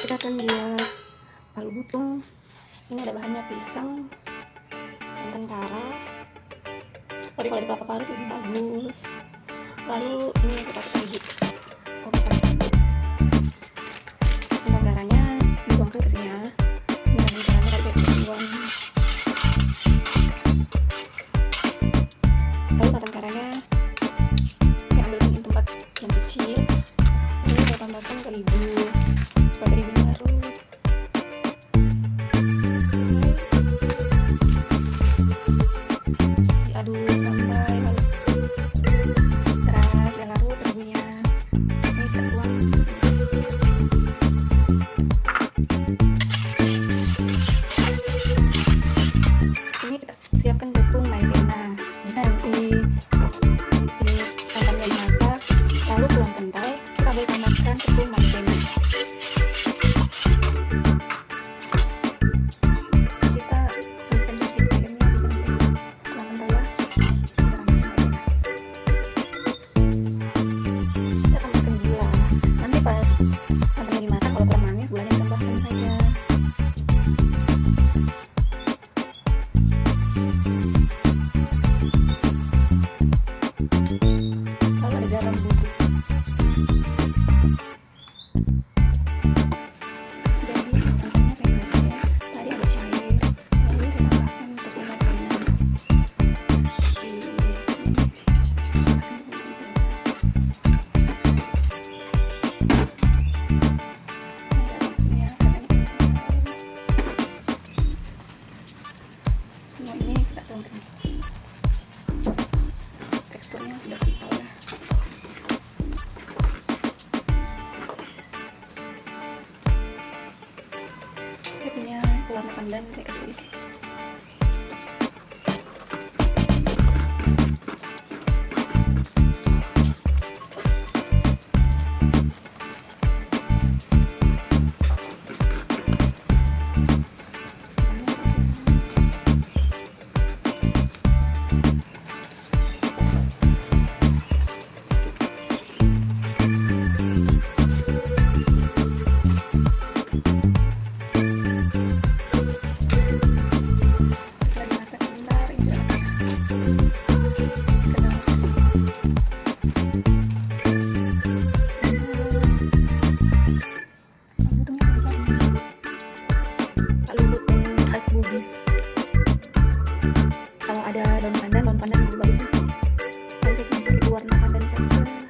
Kita akan buat palu butung. Ini ada bahannya pisang, santan kara, tapi kalau ada kelapa parut lebih bagus. Lalu ini kita terigu, pas santan karanya dituangkan ke sini ya. Ini lagi caranya tadi saya sudah buang. Lalu santan karanya saya ambil di tempat yang kecil. Ini saya tambahkan terigu supaya terigunya larut. Diaduk sampai larut. Sudah larut terigunya. Ini kita tuang ke sini. Ini kita siapkan butung maizena. Nanti ini santannya dimasak, lalu kurang kental, kita boleh tambahkan tepung maizena. Kita simpan sedikit airnya jika nanti kurang kental ya, bisa tambahkan maizena. Kita tambahkan gula. Nanti pas santannya dimasak, kalau kurang manis, gulanya ditambahkan saja. Lalu ada garam bubuk. Jadi santannya saya masak ya, tadi agak cair, lalu saya tambahkan tepung maizena. Semua ini kita tuang ke sini. Teksturnya sudah kental ya. Saya punya pewarna pandan, saya kasih sedikit. Pallubutung khas bugis. Kalau ada daun pandan lebih bagus ya. Tadi saya cuma pakai warna pandan saja.